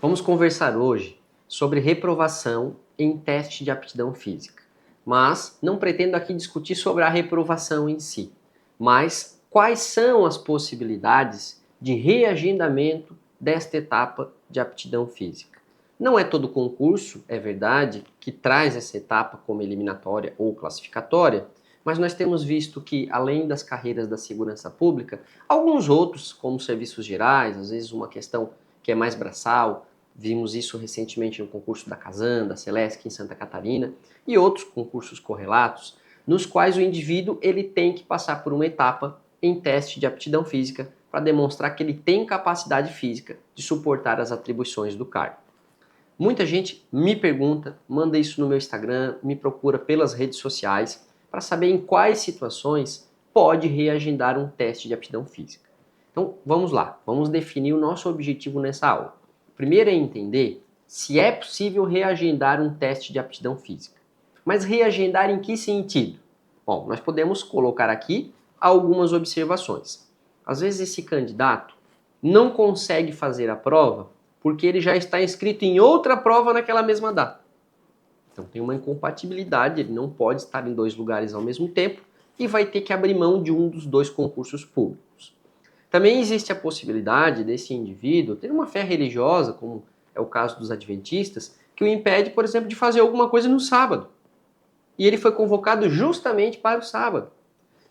Vamos conversar hoje sobre reprovação em teste de aptidão física. Mas não pretendo aqui discutir sobre a reprovação em si, mas quais são as possibilidades de reagendamento desta etapa de aptidão física. Não é todo concurso, é verdade, que traz essa etapa como eliminatória ou classificatória, mas nós temos visto que, além das carreiras da segurança pública, alguns outros, como serviços gerais, às vezes uma questão que é mais braçal, vimos isso recentemente no concurso da Casan, da Celesc em Santa Catarina, e outros concursos correlatos, nos quais o indivíduo ele tem que passar por uma etapa em teste de aptidão física para demonstrar que ele tem capacidade física de suportar as atribuições do cargo. Muita gente me pergunta, manda isso no meu Instagram, me procura pelas redes sociais para saber em quais situações pode reagendar um teste de aptidão física. Então vamos lá, vamos definir o nosso objetivo nessa aula. Primeiro é entender se é possível reagendar um teste de aptidão física. Mas reagendar em que sentido? Bom, nós podemos colocar aqui algumas observações. Às vezes esse candidato não consegue fazer a prova porque ele já está inscrito em outra prova naquela mesma data. Então tem uma incompatibilidade, ele não pode estar em dois lugares ao mesmo tempo e vai ter que abrir mão de um dos dois concursos públicos. Também existe a possibilidade desse indivíduo ter uma fé religiosa, como é o caso dos adventistas, que o impede, por exemplo, de fazer alguma coisa no sábado. E ele foi convocado justamente para o sábado.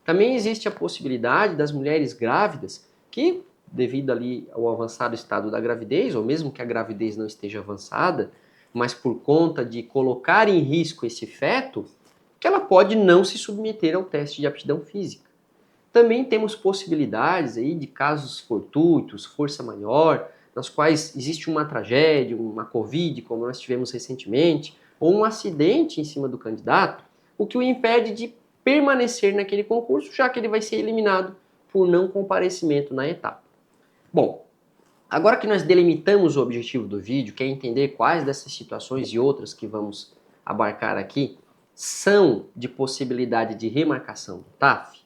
Também existe a possibilidade das mulheres grávidas que, devido ali ao avançado estado da gravidez, ou mesmo que a gravidez não esteja avançada, mas por conta de colocar em risco esse feto, que ela pode não se submeter ao teste de aptidão física. Também temos possibilidades aí de casos fortuitos, força maior, nas quais existe uma tragédia, uma Covid, como nós tivemos recentemente, ou um acidente em cima do candidato, o que o impede de permanecer naquele concurso, já que ele vai ser eliminado por não comparecimento na etapa. Bom, agora que nós delimitamos o objetivo do vídeo, que é entender quais dessas situações e outras que vamos abarcar aqui são de possibilidade de remarcação do TAF,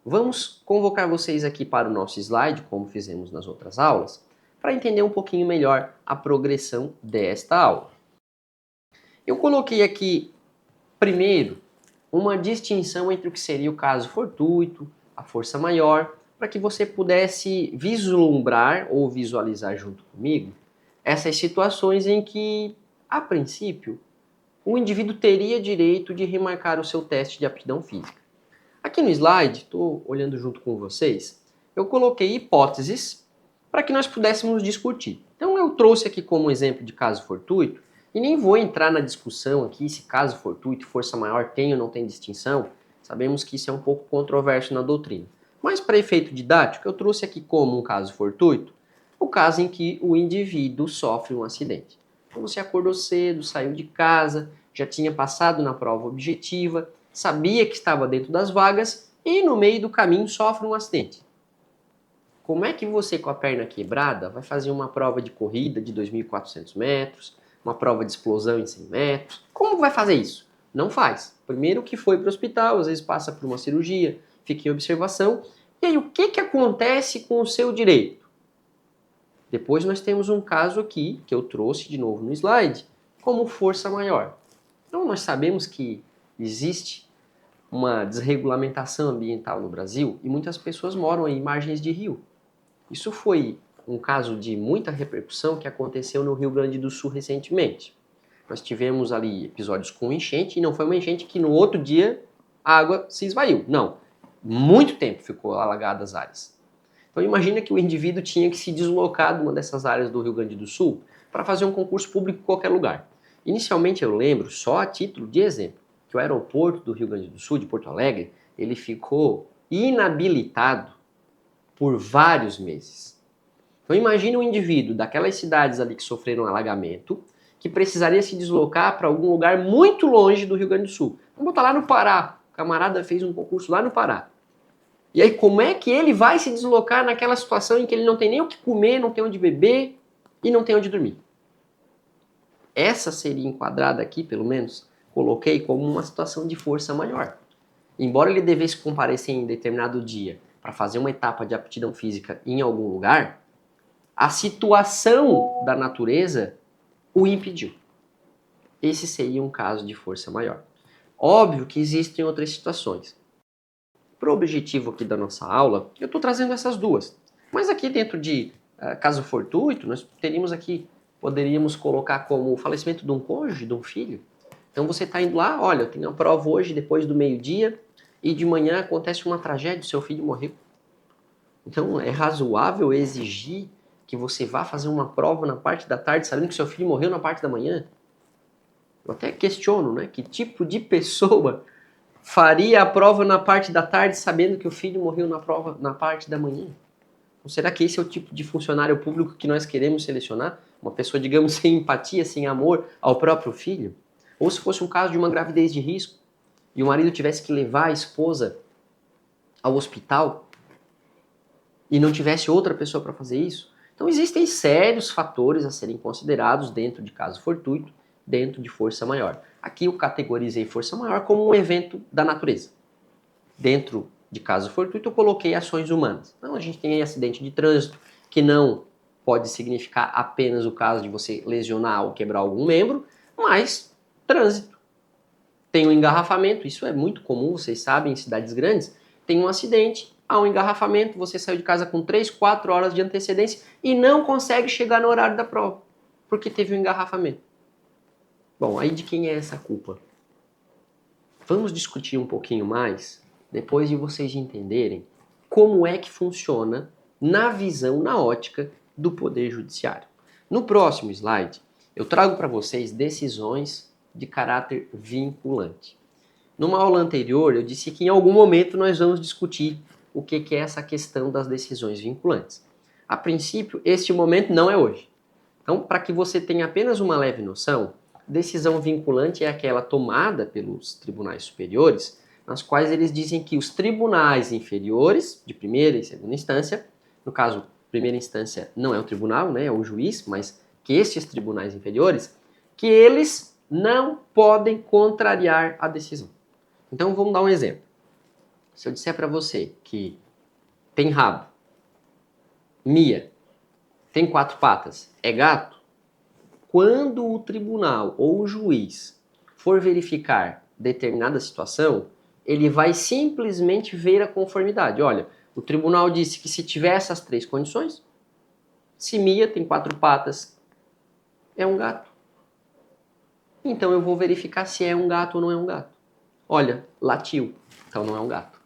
vamos convocar vocês aqui para o nosso slide, como fizemos nas outras aulas, para entender um pouquinho melhor a progressão desta aula. Eu coloquei aqui, primeiro, uma distinção entre o que seria o caso fortuito, a força maior, para que você pudesse vislumbrar ou visualizar junto comigo essas situações em que, a princípio, o indivíduo teria direito de remarcar o seu teste de aptidão física. Aqui no slide, estou olhando junto com vocês, eu coloquei hipóteses para que nós pudéssemos discutir. Então eu trouxe aqui como exemplo de caso fortuito, e nem vou entrar na discussão aqui se caso fortuito e força maior tem ou não tem distinção, sabemos que isso é um pouco controverso na doutrina. Mas para efeito didático, eu trouxe aqui como um caso fortuito, o caso em que o indivíduo sofre um acidente. Então você acordou cedo, saiu de casa, já tinha passado na prova objetiva, sabia que estava dentro das vagas e no meio do caminho sofre um acidente. Como é que você, com a perna quebrada, vai fazer uma prova de corrida de 2.400 metros, uma prova de explosão em 100 metros? Como vai fazer isso? Não faz. Primeiro que foi para o hospital, às vezes passa por uma cirurgia, fica em observação. E aí, o que acontece com o seu direito? Depois nós temos um caso aqui, que eu trouxe de novo no slide, como força maior. Então nós sabemos que existe uma desregulamentação ambiental no Brasil e muitas pessoas moram em margens de rio. Isso foi um caso de muita repercussão que aconteceu no Rio Grande do Sul recentemente. Nós tivemos ali episódios com enchente e não foi uma enchente que no outro dia a água se esvaiu. Não, muito tempo ficou alagadas as áreas. Então imagina que o indivíduo tinha que se deslocar de uma dessas áreas do Rio Grande do Sul para fazer um concurso público em qualquer lugar. Inicialmente eu lembro, só a título de exemplo, que o aeroporto do Rio Grande do Sul, de Porto Alegre, ele ficou inabilitado por vários meses. Então imagine um indivíduo daquelas cidades ali que sofreram alagamento, que precisaria se deslocar para algum lugar muito longe do Rio Grande do Sul. Vamos botar lá no Pará. O camarada fez um concurso lá no Pará. E aí como é que ele vai se deslocar naquela situação em que ele não tem nem o que comer, não tem onde beber e não tem onde dormir? Essa seria enquadrada aqui, pelo menos, coloquei como uma situação de força maior. Embora ele devesse comparecer em determinado dia para fazer uma etapa de aptidão física em algum lugar, a situação da natureza o impediu. Esse seria um caso de força maior. Óbvio que existem outras situações. Para o objetivo aqui da nossa aula, eu estou trazendo essas duas. Mas aqui dentro de caso fortuito, nós poderíamos colocar como o falecimento de um cônjuge, de um filho. Então você está indo lá, olha, eu tenho a prova hoje depois do meio-dia e de manhã acontece uma tragédia, seu filho morreu. Então é razoável exigir que você vá fazer uma prova na parte da tarde sabendo que seu filho morreu na parte da manhã? Eu até questiono, né? Que tipo de pessoa faria a prova na parte da tarde sabendo que o filho morreu na prova na parte da manhã? Então, será que esse é o tipo de funcionário público que nós queremos selecionar? Uma pessoa, digamos, sem empatia, sem amor ao próprio filho? Ou se fosse um caso de uma gravidez de risco e o marido tivesse que levar a esposa ao hospital e não tivesse outra pessoa para fazer isso? Então existem sérios fatores a serem considerados dentro de caso fortuito, dentro de força maior. Aqui eu categorizei força maior como um evento da natureza. Dentro de caso fortuito eu coloquei ações humanas. Então a gente tem aí acidente de trânsito, que não pode significar apenas o caso de você lesionar ou quebrar algum membro, mas trânsito. Tem um engarrafamento, isso é muito comum, vocês sabem, em cidades grandes. Tem um acidente, há um engarrafamento, você saiu de casa com 3, 4 horas de antecedência e não consegue chegar no horário da prova, porque teve um engarrafamento. Bom, aí de quem é essa culpa? Vamos discutir um pouquinho mais, depois de vocês entenderem como é que funciona na visão, na ótica do Poder Judiciário. No próximo slide, eu trago para vocês decisões de caráter vinculante. Numa aula anterior, eu disse que em algum momento nós vamos discutir o que é essa questão das decisões vinculantes. A princípio, este momento não é hoje. Então, para que você tenha apenas uma leve noção, decisão vinculante é aquela tomada pelos tribunais superiores, nas quais eles dizem que os tribunais inferiores, de primeira e segunda instância, no caso, primeira instância não é o tribunal, né, é o juiz, mas que estes tribunais inferiores, que eles não podem contrariar a decisão. Então vamos dar um exemplo. Se eu disser para você que tem rabo, mia, tem 4 patas, é gato, quando o tribunal ou o juiz for verificar determinada situação, ele vai simplesmente ver a conformidade. Olha, o tribunal disse que se tiver essas 3 condições, se mia tem 4 patas, é um gato. Então eu vou verificar se é um gato ou não é um gato. Olha, latiu, então não é um gato.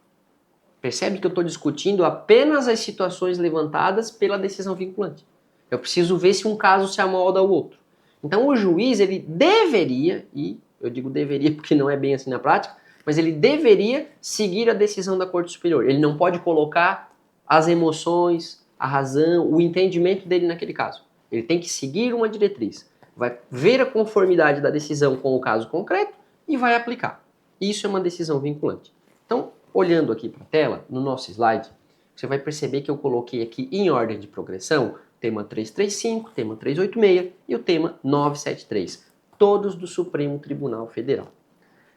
Percebe que eu estou discutindo apenas as situações levantadas pela decisão vinculante. Eu preciso ver se um caso se amolda ao outro. Então o juiz, ele deveria, e eu digo deveria porque não é bem assim na prática, mas ele deveria seguir a decisão da Corte Superior. Ele não pode colocar as emoções, a razão, o entendimento dele naquele caso. Ele tem que seguir uma diretriz. Vai ver a conformidade da decisão com o caso concreto e vai aplicar. Isso é uma decisão vinculante. Então, olhando aqui para a tela, no nosso slide, você vai perceber que eu coloquei aqui em ordem de progressão tema 335, tema 386 e o tema 973, todos do Supremo Tribunal Federal.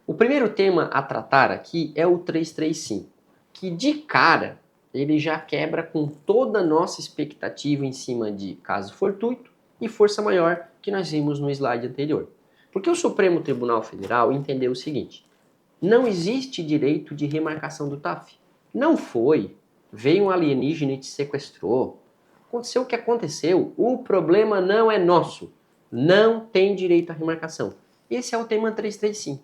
O primeiro tema a tratar aqui é o 335, que de cara ele já quebra com toda a nossa expectativa em cima de caso fortuito e força maior que nós vimos no slide anterior. Porque o Supremo Tribunal Federal entendeu o seguinte: não existe direito de remarcação do TAF. Não foi, veio um alienígena e te sequestrou. Aconteceu o que aconteceu, o problema não é nosso. Não tem direito à remarcação. Esse é o tema 335.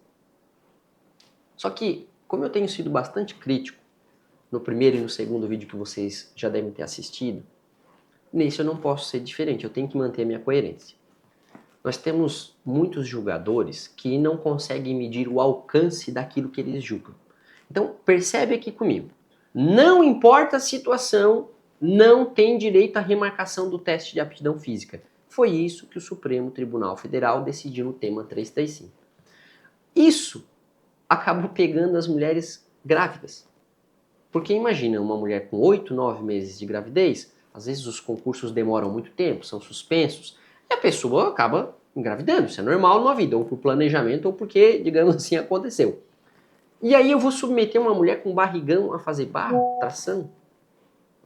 Só que, como eu tenho sido bastante crítico no primeiro e no segundo vídeo que vocês já devem ter assistido, nesse eu não posso ser diferente, eu tenho que manter a minha coerência. Nós temos muitos julgadores que não conseguem medir o alcance daquilo que eles julgam. Então, percebe aqui comigo. Não importa a situação, não tem direito à remarcação do teste de aptidão física. Foi isso que o Supremo Tribunal Federal decidiu no tema 335. Isso acabou pegando as mulheres grávidas. Porque imagina uma mulher com 8, 9 meses de gravidez, às vezes os concursos demoram muito tempo, são suspensos, e a pessoa acaba engravidando. Isso é normal numa vida, ou por planejamento, ou porque, digamos assim, aconteceu. E aí eu vou submeter uma mulher com barrigão a fazer barra, tração?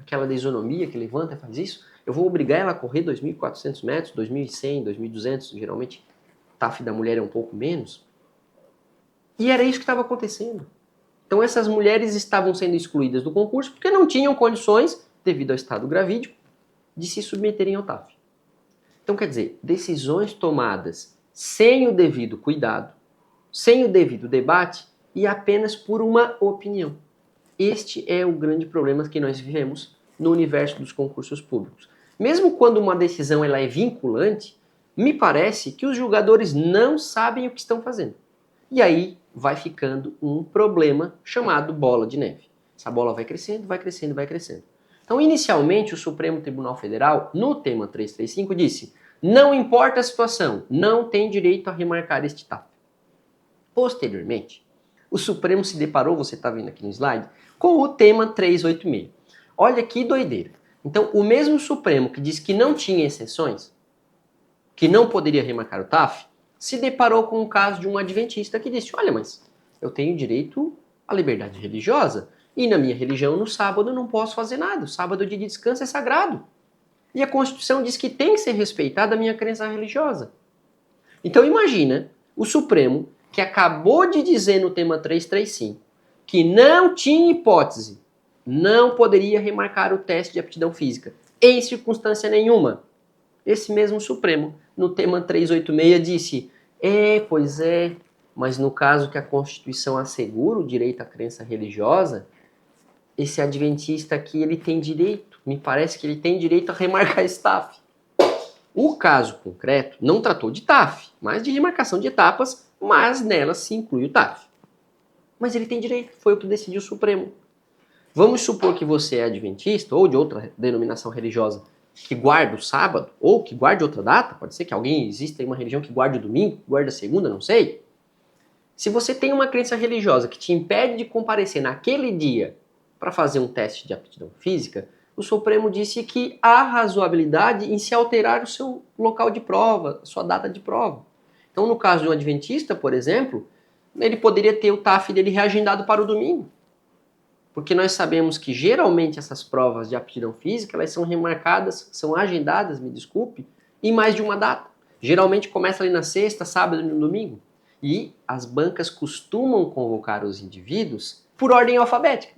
aquela da isonomia que levanta e faz isso, eu vou obrigar ela a correr 2.400 metros, 2.100, 2.200, geralmente o TAF da mulher é um pouco menos. E era isso que estava acontecendo. Então essas mulheres estavam sendo excluídas do concurso porque não tinham condições, devido ao estado gravídico, de se submeterem ao TAF. Então quer dizer, decisões tomadas sem o devido cuidado, sem o devido debate e apenas por uma opinião. Este é o grande problema que nós vivemos no universo dos concursos públicos. Mesmo quando uma decisão ela é vinculante, me parece que os julgadores não sabem o que estão fazendo. E aí vai ficando um problema chamado bola de neve. Essa bola vai crescendo, vai crescendo, vai crescendo. Então, inicialmente, o Supremo Tribunal Federal, no tema 335, disse: não importa a situação, não tem direito a remarcar este TAF. Posteriormente, o Supremo se deparou, você está vendo aqui no slide, com o tema 386. Olha que doideira. Então, o mesmo Supremo que disse que não tinha exceções, que não poderia remarcar o TAF, se deparou com o caso de um adventista que disse: olha, mas eu tenho direito à liberdade religiosa e na minha religião no sábado eu não posso fazer nada. O sábado de descanso é sagrado. E a Constituição diz que tem que ser respeitada a minha crença religiosa. Então imagina o Supremo que acabou de dizer no tema 335 que não tinha hipótese, não poderia remarcar o teste de aptidão física em circunstância nenhuma. Esse mesmo Supremo, no tema 386, disse: pois é, mas no caso que a Constituição assegura o direito à crença religiosa, esse adventista aqui, ele tem direito, me parece que ele tem direito a remarcar esse TAF. O caso concreto não tratou de TAF, mas de remarcação de etapas, mas nela se inclui o TAF. Mas ele tem direito, foi o que decidiu o Supremo. Vamos supor que você é adventista ou de outra denominação religiosa que guarda o sábado, ou que guarde outra data, pode ser que alguém exista em uma religião que guarde o domingo, guarda a segunda, não sei. Se você tem uma crença religiosa que te impede de comparecer naquele dia para fazer um teste de aptidão física, o Supremo disse que há razoabilidade em se alterar o seu local de prova, sua data de prova. Então, no caso de um adventista, por exemplo, ele poderia ter o TAF dele reagendado para o domingo. Porque nós sabemos que geralmente essas provas de aptidão física, elas são remarcadas, são agendadas, me desculpe, em mais de uma data. Geralmente começa ali na sexta, sábado e no domingo. E as bancas costumam convocar os indivíduos por ordem alfabética.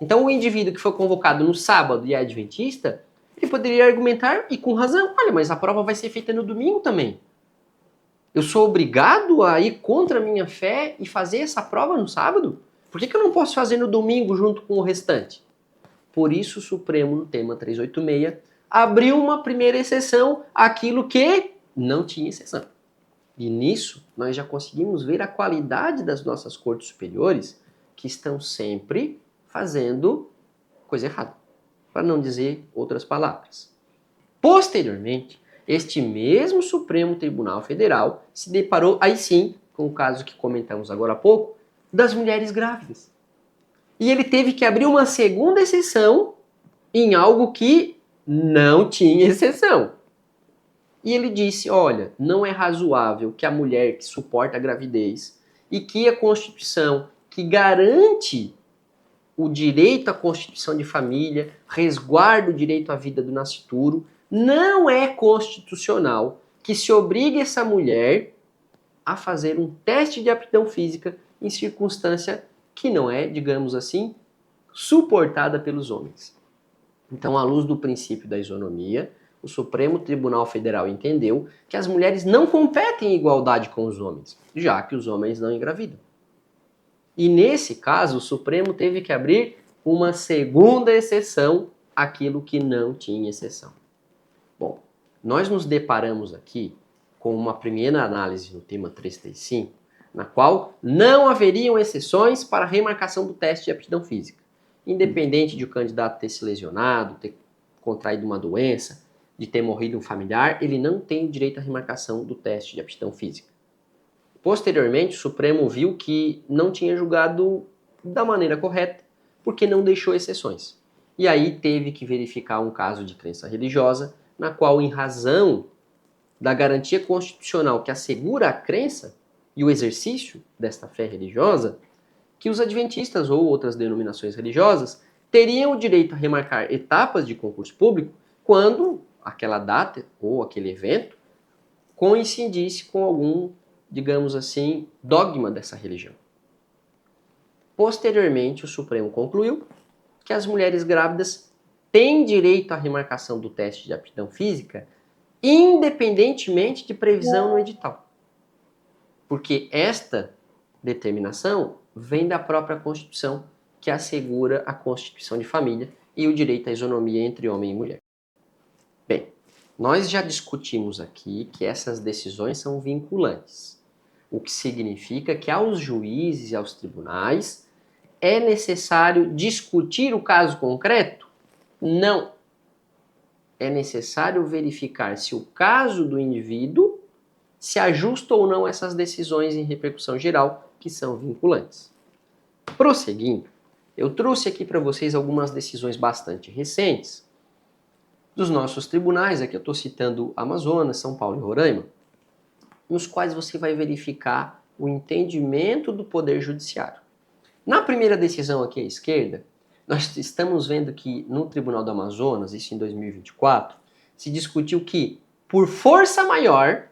Então o indivíduo que foi convocado no sábado e é adventista, ele poderia argumentar, e com razão: olha, mas a prova vai ser feita no domingo também. Eu sou obrigado a ir contra a minha fé e fazer essa prova no sábado? Por que eu não posso fazer no domingo junto com o restante? Por isso o Supremo, no tema 386, abriu uma primeira exceção àquilo que não tinha exceção. E nisso nós já conseguimos ver a qualidade das nossas cortes superiores, que estão sempre fazendo coisa errada, para não dizer outras palavras. Posteriormente, este mesmo Supremo Tribunal Federal se deparou, aí sim, com o caso que comentamos agora há pouco, das mulheres grávidas. E ele teve que abrir uma segunda exceção em algo que não tinha exceção. E ele disse: olha, não é razoável que a mulher que suporta a gravidez e que a Constituição, que garante o direito à constituição de família, resguarda o direito à vida do nascituro, não é constitucional que se obrigue essa mulher a fazer um teste de aptidão física em circunstância que não é, digamos assim, suportada pelos homens. Então, à luz do princípio da isonomia, o Supremo Tribunal Federal entendeu que as mulheres não competem em igualdade com os homens, já que os homens não engravidam. E nesse caso, o Supremo teve que abrir uma segunda exceção àquilo que não tinha exceção. Bom, nós nos deparamos aqui com uma primeira análise no tema 335, na qual não haveriam exceções para a remarcação do teste de aptidão física. Independente de o candidato ter se lesionado, ter contraído uma doença, de ter morrido um familiar, ele não tem direito à remarcação do teste de aptidão física. Posteriormente, o Supremo viu que não tinha julgado da maneira correta, porque não deixou exceções. E aí teve que verificar um caso de crença religiosa, na qual, em razão da garantia constitucional que assegura a crença e o exercício desta fé religiosa, que os adventistas ou outras denominações religiosas teriam o direito a remarcar etapas de concurso público quando aquela data ou aquele evento coincidisse com algum, digamos assim, dogma dessa religião. Posteriormente, o Supremo concluiu que as mulheres grávidas têm direito à remarcação do teste de aptidão física independentemente de previsão no edital. Porque esta determinação vem da própria Constituição, que assegura a constituição de família e o direito à isonomia entre homem e mulher. Bem, nós já discutimos aqui que essas decisões são vinculantes, o que significa que aos juízes e aos tribunais é necessário discutir o caso concreto? Não. É necessário verificar se o caso do indivíduo se ajusta ou não a essas decisões em repercussão geral, que são vinculantes. Prosseguindo, eu trouxe aqui para vocês algumas decisões bastante recentes dos nossos tribunais, aqui eu estou citando Amazonas, São Paulo e Roraima, nos quais você vai verificar o entendimento do Poder Judiciário. Na primeira decisão aqui à esquerda, nós estamos vendo que no Tribunal do Amazonas, isso em 2024, se discutiu que, por força maior,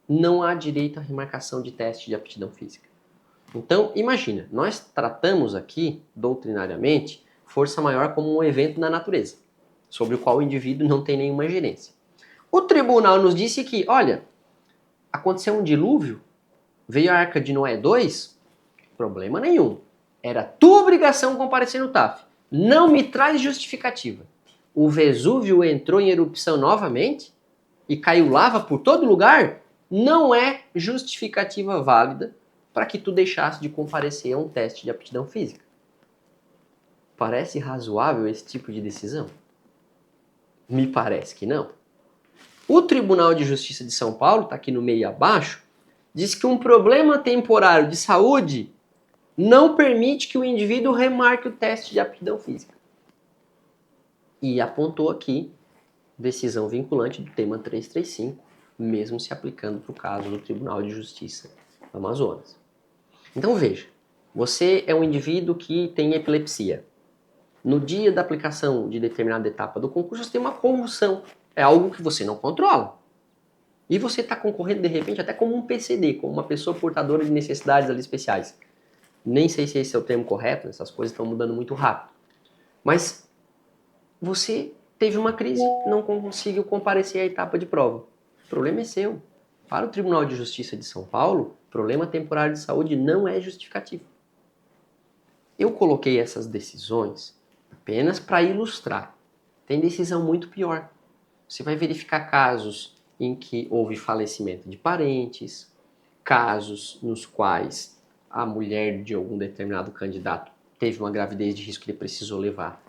não há direito à remarcação de teste de aptidão física. Então, imagina, nós tratamos aqui, doutrinariamente, força maior como um evento na natureza, sobre o qual o indivíduo não tem nenhuma gerência. O tribunal nos disse que, olha, aconteceu um dilúvio, veio a Arca de Noé 2, problema nenhum. Era tua obrigação comparecer no TAF. Não me traz justificativa. O Vesúvio entrou em erupção novamente e caiu lava por todo lugar? Não é justificativa válida para que tu deixasse de comparecer a um teste de aptidão física. Parece razoável esse tipo de decisão? Me parece que não. O Tribunal de Justiça de São Paulo, está aqui no meio abaixo, diz que um problema temporário de saúde não permite que o indivíduo remarque o teste de aptidão física. E apontou aqui decisão vinculante do tema 335, mesmo se aplicando para o caso do Tribunal de Justiça do Amazonas. Então veja, você é um indivíduo que tem epilepsia. No dia da aplicação de determinada etapa do concurso, você tem uma convulsão. É algo que você não controla. E você está concorrendo, de repente, até como um PCD, como uma pessoa portadora de necessidades ali especiais. Nem sei se esse é o termo correto, essas coisas estão mudando muito rápido. Mas você teve uma crise, não conseguiu comparecer à etapa de prova. O problema é seu. Para o Tribunal de Justiça de São Paulo, problema temporário de saúde não é justificativo. Eu coloquei essas decisões apenas para ilustrar. Tem decisão muito pior. Você vai verificar casos em que houve falecimento de parentes, casos nos quais a mulher de algum determinado candidato teve uma gravidez de risco que ele precisou levar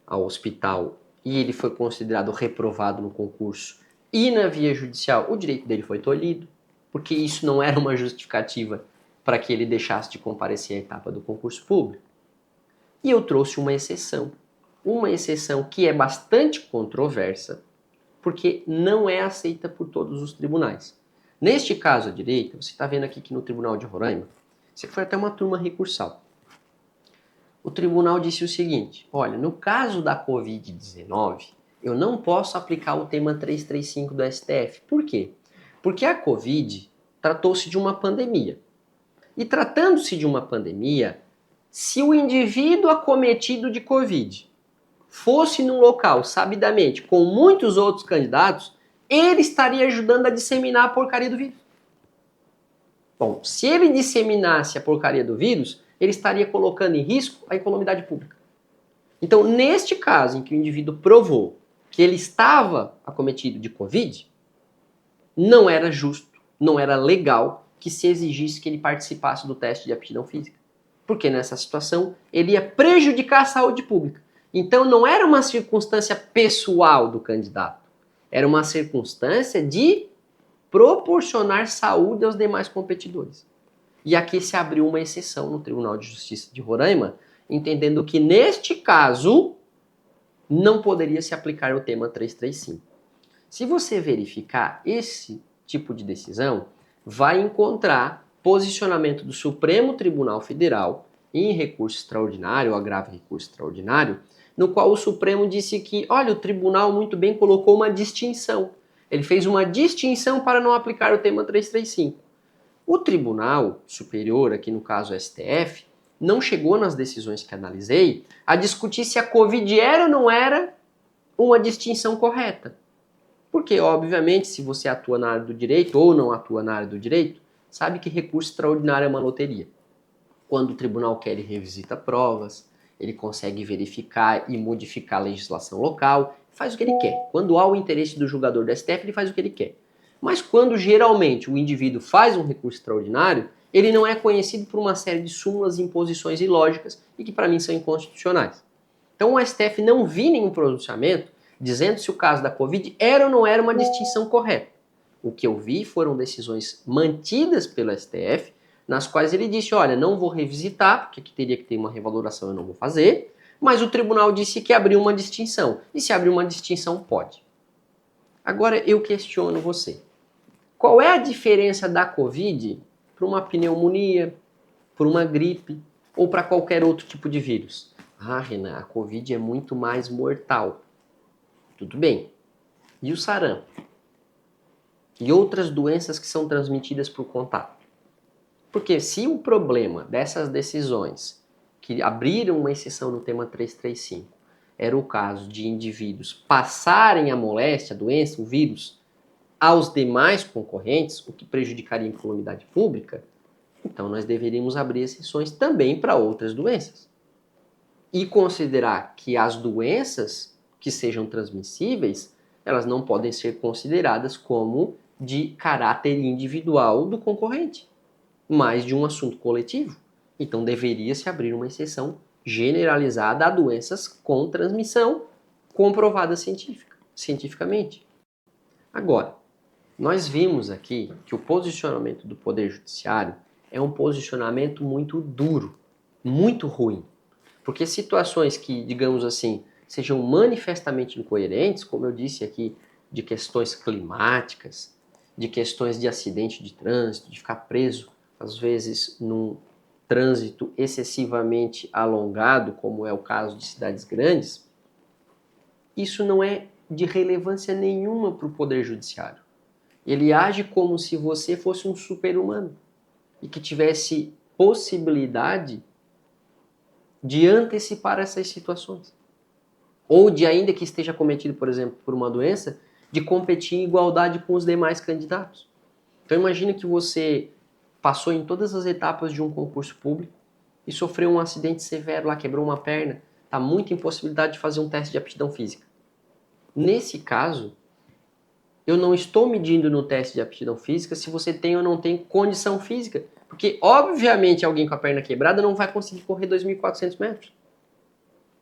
ao hospital e ele foi considerado reprovado no concurso e na via judicial o direito dele foi tolhido, porque isso não era uma justificativa para que ele deixasse de comparecer à etapa do concurso público. E eu trouxe uma exceção que é bastante controversa, porque não é aceita por todos os tribunais. Neste caso à direita, você está vendo aqui que no Tribunal de Roraima, você foi até uma turma recursal. O tribunal disse o seguinte, olha, no caso da Covid-19, eu não posso aplicar o tema 335 do STF. Por quê? Porque a Covid tratou-se de uma pandemia. E tratando-se de uma pandemia, se o indivíduo acometido de Covid fosse num local, sabidamente, com muitos outros candidatos, ele estaria ajudando a disseminar a porcaria do vírus. Bom, se ele disseminasse a porcaria do vírus, ele estaria colocando em risco a economidade pública. Então, neste caso em que o indivíduo provou que ele estava acometido de Covid, não era justo, não era legal que se exigisse que ele participasse do teste de aptidão física. Porque nessa situação ele ia prejudicar a saúde pública. Então não era uma circunstância pessoal do candidato, era uma circunstância de proporcionar saúde aos demais competidores. E aqui se abriu uma exceção no Tribunal de Justiça de Roraima, entendendo que neste caso não poderia se aplicar o tema 335. Se você verificar esse tipo de decisão, vai encontrar posicionamento do Supremo Tribunal Federal em recurso extraordinário, ou agravo em recurso extraordinário, no qual o Supremo disse que, olha, o tribunal muito bem colocou uma distinção. Ele fez uma distinção para não aplicar o tema 335. O Tribunal Superior, aqui no caso o STF, não chegou nas decisões que analisei a discutir se a Covid era ou não era uma distinção correta. Porque, obviamente, se você atua na área do direito ou não atua na área do direito, sabe que recurso extraordinário é uma loteria. Quando o tribunal quer, ele revisita provas, ele consegue verificar e modificar a legislação local, faz o que ele quer. Quando há o interesse do julgador do STF, ele faz o que ele quer. Mas quando geralmente o indivíduo faz um recurso extraordinário, ele não é conhecido por uma série de súmulas e imposições ilógicas e que para mim são inconstitucionais. Então o STF não viu nenhum pronunciamento dizendo se o caso da Covid era ou não era uma distinção correta. O que eu vi foram decisões mantidas pelo STF, nas quais ele disse, olha, não vou revisitar, porque aqui teria que ter uma revaloração, eu não vou fazer, mas o tribunal disse que abriu uma distinção. E se abrir uma distinção, pode. Agora eu questiono você. Qual é a diferença da Covid para uma pneumonia, para uma gripe ou para qualquer outro tipo de vírus? Ah, Renan, a Covid é muito mais mortal. Tudo bem. E o sarampo? E outras doenças que são transmitidas por contato? Porque se o problema dessas decisões que abriram uma exceção no tema 335 era o caso de indivíduos passarem a moléstia, a doença, o vírus, aos demais concorrentes, o que prejudicaria a incolumidade pública, então nós deveríamos abrir exceções também para outras doenças. E considerar que as doenças que sejam transmissíveis, elas não podem ser consideradas como de caráter individual do concorrente, mas de um assunto coletivo. Então deveria se abrir uma exceção generalizada a doenças com transmissão comprovada cientificamente. Agora, nós vimos aqui que o posicionamento do Poder Judiciário é um posicionamento muito duro, muito ruim. Porque situações que, digamos assim, sejam manifestamente incoerentes, como eu disse aqui, de questões climáticas, de questões de acidente de trânsito, de ficar preso, às vezes, num trânsito excessivamente alongado, como é o caso de cidades grandes, isso não é de relevância nenhuma para o Poder Judiciário. Ele age como se você fosse um super-humano e que tivesse possibilidade de antecipar essas situações. Ou de, ainda que esteja cometido, por exemplo, por uma doença, de competir em igualdade com os demais candidatos. Então imagine que você passou em todas as etapas de um concurso público e sofreu um acidente severo lá, quebrou uma perna, está muito impossibilidade de fazer um teste de aptidão física. Nesse caso, eu não estou medindo no teste de aptidão física se você tem ou não tem condição física. Porque, obviamente, alguém com a perna quebrada não vai conseguir correr 2.400 metros.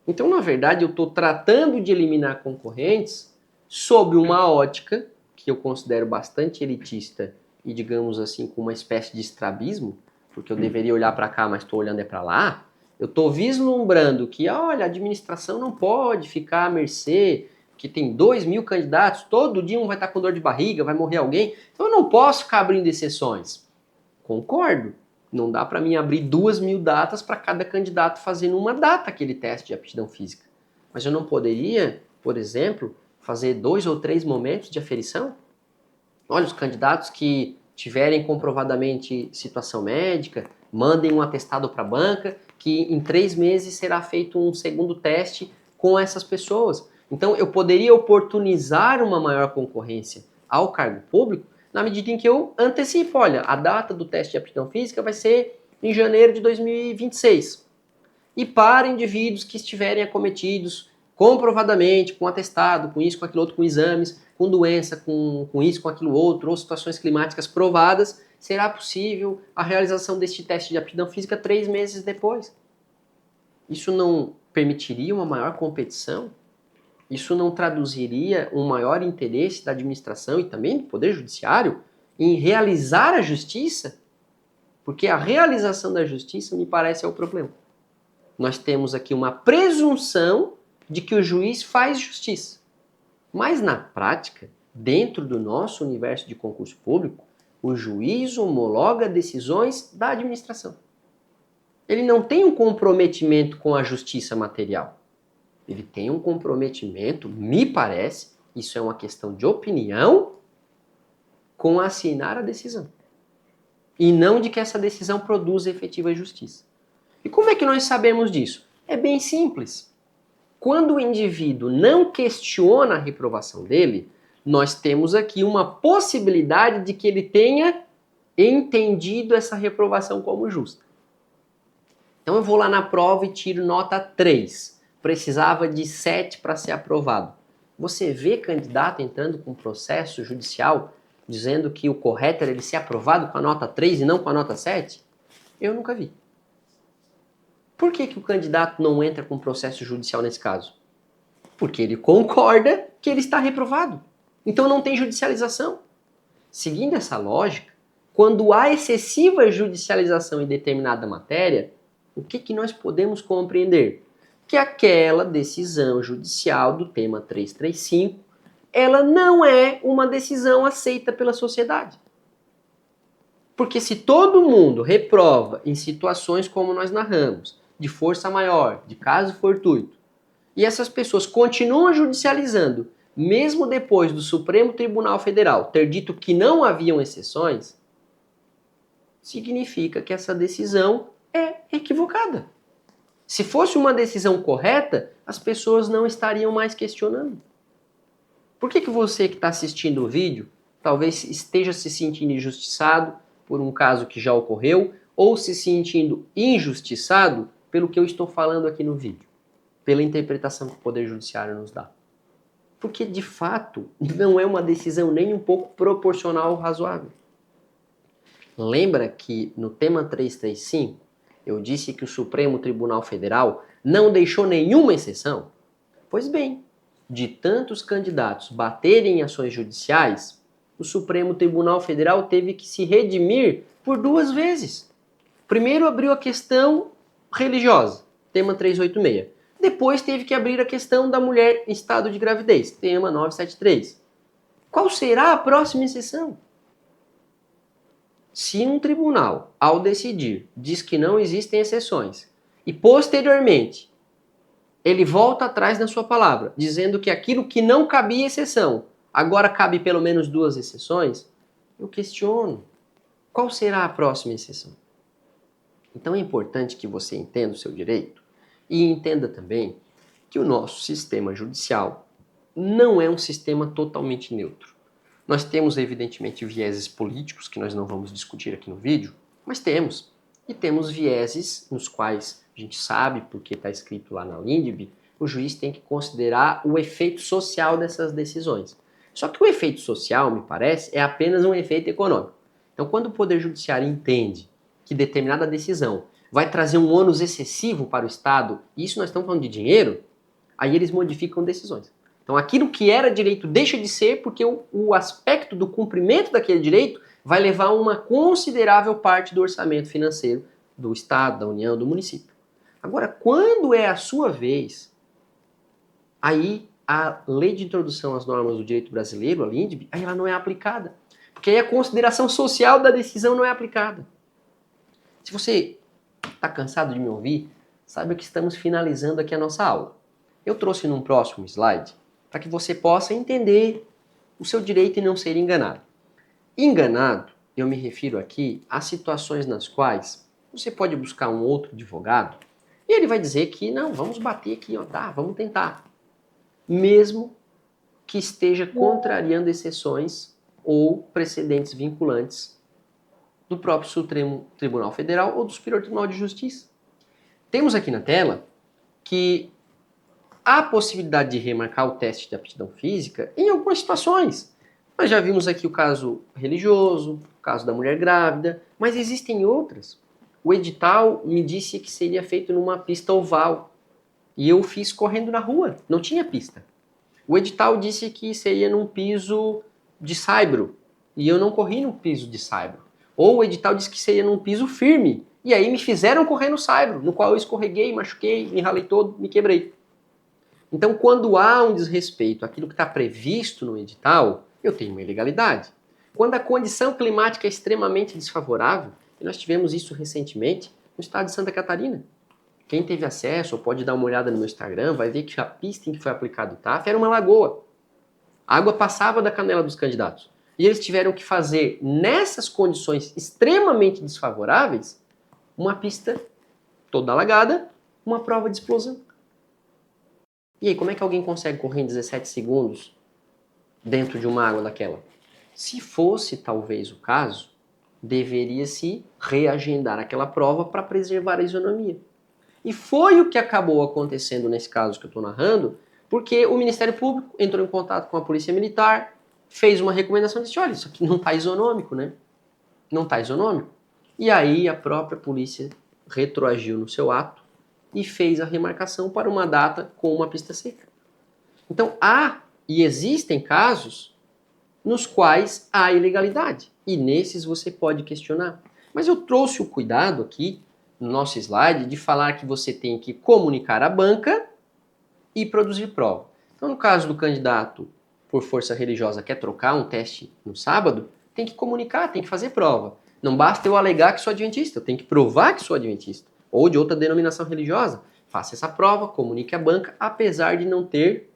Então, na verdade, eu estou tratando de eliminar concorrentes sob uma ótica que eu considero bastante elitista e, digamos assim, com uma espécie de estrabismo, porque eu deveria olhar para cá, mas estou olhando para lá. Eu estou vislumbrando que, olha, a administração não pode ficar à mercê, que tem 2.000 candidatos, todo dia um vai estar com dor de barriga, vai morrer alguém, então eu não posso ficar abrindo exceções. Concordo. Não dá para mim abrir 2.000 datas para cada candidato fazendo uma data aquele teste de aptidão física. Mas eu não poderia, por exemplo, fazer 2 ou 3 momentos de aferição? Olha, os candidatos que tiverem comprovadamente situação médica, mandem um atestado para a banca, que em 3 meses será feito um segundo teste com essas pessoas. Então eu poderia oportunizar uma maior concorrência ao cargo público na medida em que eu antecipo, olha, a data do teste de aptidão física vai ser em janeiro de 2026. E para indivíduos que estiverem acometidos comprovadamente, com atestado, com isso, com aquilo outro, com exames, com doença, com isso, com aquilo outro, ou situações climáticas provadas, será possível a realização deste teste de aptidão física 3 meses depois. Isso não permitiria uma maior competição? Isso não traduziria um maior interesse da administração e também do Poder Judiciário em realizar a justiça? Porque a realização da justiça, me parece, é o problema. Nós temos aqui uma presunção de que o juiz faz justiça. Mas na prática, dentro do nosso universo de concurso público, o juiz homologa decisões da administração. ele não tem um comprometimento com a justiça material. Ele tem um comprometimento, me parece, isso é uma questão de opinião, com assinar a decisão. E não de que essa decisão produza efetiva justiça. E como é que nós sabemos disso? É bem simples. Quando o indivíduo não questiona a reprovação dele, nós temos aqui uma possibilidade de que ele tenha entendido essa reprovação como justa. Então eu vou lá na prova e tiro nota 3. Precisava de 7 para ser aprovado. Você vê candidato entrando com processo judicial dizendo que o correto era ele ser aprovado com a nota 3 e não com a nota 7? Eu nunca vi. Por que o candidato não entra com processo judicial nesse caso? Porque ele concorda que ele está reprovado. Então não tem judicialização. Seguindo essa lógica, quando há excessiva judicialização em determinada matéria, o que nós podemos compreender? Que aquela decisão judicial do tema 335, ela não é uma decisão aceita pela sociedade. Porque se todo mundo reprova em situações como nós narramos, de força maior, de caso fortuito, e essas pessoas continuam judicializando, mesmo depois do Supremo Tribunal Federal ter dito que não haviam exceções, significa que essa decisão é equivocada. Se fosse uma decisão correta, as pessoas não estariam mais questionando. Por que você que está assistindo o vídeo talvez esteja se sentindo injustiçado por um caso que já ocorreu ou se sentindo injustiçado pelo que eu estou falando aqui no vídeo, pela interpretação que o Poder Judiciário nos dá? Porque, de fato, não é uma decisão nem um pouco proporcional ou razoável. Lembra que no tema 335 eu disse que o Supremo Tribunal Federal não deixou nenhuma exceção? Pois bem, de tantos candidatos baterem em ações judiciais, o Supremo Tribunal Federal teve que se redimir por 2 vezes. Primeiro abriu a questão religiosa, tema 386. Depois teve que abrir a questão da mulher em estado de gravidez, tema 973. Qual será a próxima exceção? Se um tribunal, ao decidir, diz que não existem exceções e posteriormente ele volta atrás na sua palavra, dizendo que aquilo que não cabia exceção, agora cabe pelo menos 2 exceções, eu questiono. Qual será a próxima exceção? Então é importante que você entenda o seu direito e entenda também que o nosso sistema judicial não é um sistema totalmente neutro. Nós temos, evidentemente, vieses políticos, que nós não vamos discutir aqui no vídeo, mas temos. E temos vieses nos quais a gente sabe, porque está escrito lá na LINDB, o juiz tem que considerar o efeito social dessas decisões. Só que o efeito social, me parece, é apenas um efeito econômico. Então, quando o Poder Judiciário entende que determinada decisão vai trazer um ônus excessivo para o Estado, e isso nós estamos falando de dinheiro, aí eles modificam decisões. Então aquilo que era direito deixa de ser porque o aspecto do cumprimento daquele direito vai levar uma considerável parte do orçamento financeiro do Estado, da União, do município. Agora, quando é a sua vez, aí a Lei de Introdução às Normas do Direito Brasileiro, a LINDB, aí ela não é aplicada. Porque aí a consideração social da decisão não é aplicada. Se você está cansado de me ouvir, saiba que estamos finalizando aqui a nossa aula. Eu trouxe num próximo slide para que você possa entender o seu direito e não ser enganado. Enganado, eu me refiro aqui a situações nas quais você pode buscar um outro advogado e ele vai dizer que não, vamos bater aqui, ó, tá, vamos tentar. Mesmo que esteja contrariando exceções ou precedentes vinculantes do próprio Supremo Tribunal Federal ou do Superior Tribunal de Justiça. Temos aqui na tela que há a possibilidade de remarcar o teste de aptidão física em algumas situações. Nós já vimos aqui o caso religioso, o caso da mulher grávida, mas existem outras. O edital me disse que seria feito numa pista oval e eu fiz correndo na rua, não tinha pista. O edital disse que seria num piso de saibro e eu não corri no piso de saibro. Ou o edital disse que seria num piso firme e aí me fizeram correr no saibro, no qual eu escorreguei, machuquei, me ralei todo, me quebrei. Então, quando há um desrespeito àquilo que está previsto no edital, eu tenho uma ilegalidade. Quando a condição climática é extremamente desfavorável, e nós tivemos isso recentemente, no estado de Santa Catarina. Quem teve acesso ou pode dar uma olhada no meu Instagram vai ver que a pista em que foi aplicado o TAF era uma lagoa. A água passava da canela dos candidatos. E eles tiveram que fazer, nessas condições extremamente desfavoráveis, uma pista toda alagada, uma prova de explosão. E aí, como é que alguém consegue correr em 17 segundos dentro de uma água daquela? Se fosse talvez o caso, deveria-se reagendar aquela prova para preservar a isonomia. E foi o que acabou acontecendo nesse caso que eu estou narrando, porque o Ministério Público entrou em contato com a Polícia Militar, fez uma recomendação e disse, olha, isso aqui não está isonômico, né? Não está isonômico. E aí a própria polícia retroagiu no seu ato e fez a remarcação para uma data com uma pista seca. Então há e existem casos nos quais há ilegalidade. E nesses você pode questionar. Mas eu trouxe o cuidado aqui, no nosso slide, de falar que você tem que comunicar à banca e produzir prova. Então, no caso do candidato por força religiosa quer trocar um teste no sábado, tem que comunicar, tem que fazer prova. Não basta eu alegar que sou adventista, eu tenho que provar que sou adventista. Ou de outra denominação religiosa. Faça essa prova, comunique à banca, apesar de não ter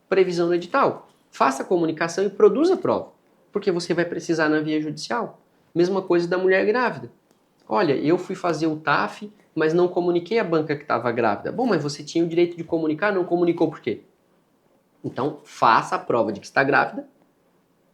previsão no edital. Faça a comunicação e produza a prova, porque você vai precisar na via judicial. Mesma coisa da mulher grávida. Olha, eu fui fazer o TAF, mas não comuniquei à banca que estava grávida. Bom, mas você tinha o direito de comunicar, não comunicou por quê? Então, faça a prova de que está grávida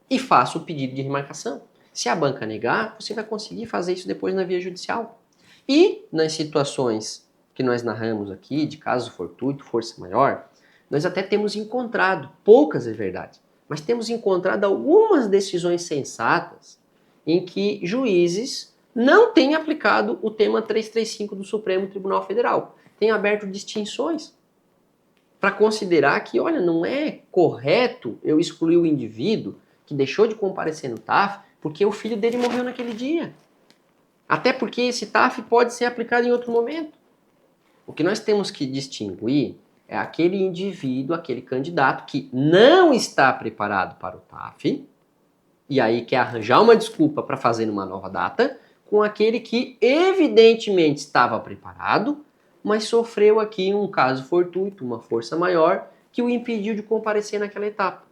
e faça o pedido de remarcação. Se a banca negar, você vai conseguir fazer isso depois na via judicial. E nas situações que nós narramos aqui, de caso fortuito, força maior, nós até temos encontrado, poucas é verdade, mas temos encontrado algumas decisões sensatas em que juízes não têm aplicado o tema 335 do Supremo Tribunal Federal. Têm aberto distinções para considerar que, olha, não é correto eu excluir o indivíduo que deixou de comparecer no TAF porque o filho dele morreu naquele dia. Até porque esse TAF pode ser aplicado em outro momento. O que nós temos que distinguir é aquele indivíduo, aquele candidato que não está preparado para o TAF e aí quer arranjar uma desculpa para fazer uma nova data, com aquele que evidentemente estava preparado, mas sofreu aqui um caso fortuito, uma força maior, que o impediu de comparecer naquela etapa.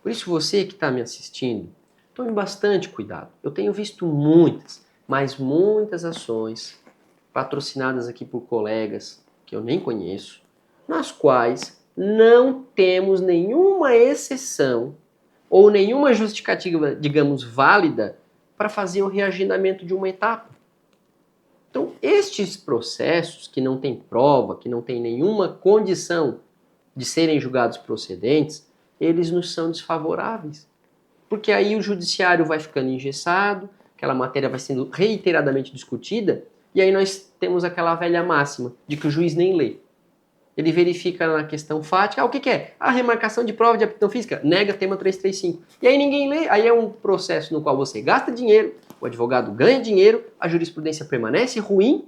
Por isso você que está me assistindo, tome bastante cuidado. Eu tenho visto muitas, mas muitas ações patrocinadas aqui por colegas que eu nem conheço, nas quais não temos nenhuma exceção ou nenhuma justificativa, digamos, válida para fazer o reagendamento de uma etapa. Então, estes processos que não têm prova, que não têm nenhuma condição de serem julgados procedentes, eles nos são desfavoráveis. Porque aí o judiciário vai ficando engessado, aquela matéria vai sendo reiteradamente discutida, e aí nós temos aquela velha máxima de que o juiz nem lê. Ele verifica na questão fática, o que é? A remarcação de prova de aptidão física, nega tema 335. E aí ninguém lê, aí é um processo no qual você gasta dinheiro, o advogado ganha dinheiro, a jurisprudência permanece ruim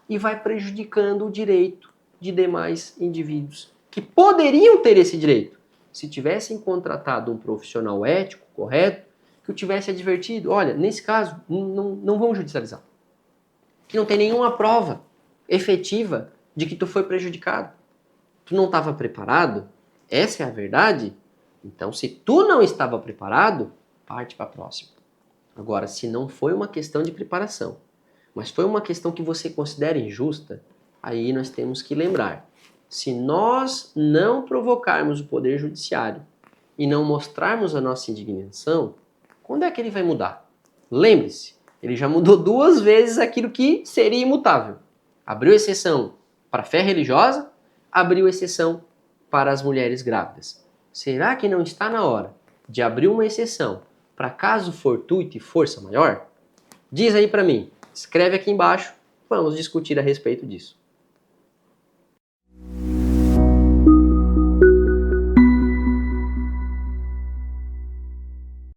e vai prejudicando o direito de demais indivíduos que poderiam ter esse direito se tivessem contratado um profissional ético, correto, que o tivesse advertido, olha, nesse caso, não vamos judicializar. Que não tem nenhuma prova efetiva de que tu foi prejudicado. Tu não estava preparado? Essa é a verdade? Então, se tu não estava preparado, parte para a próxima. Agora, se não foi uma questão de preparação, mas foi uma questão que você considera injusta, aí nós temos que lembrar. Se nós não provocarmos o Poder Judiciário e não mostrarmos a nossa indignação, quando é que ele vai mudar? Lembre-se, ele já mudou 2 vezes aquilo que seria imutável. Abriu exceção para a fé religiosa, abriu exceção para as mulheres grávidas. Será que não está na hora de abrir uma exceção para caso fortuito e força maior? Diz aí para mim, escreve aqui embaixo, vamos discutir a respeito disso.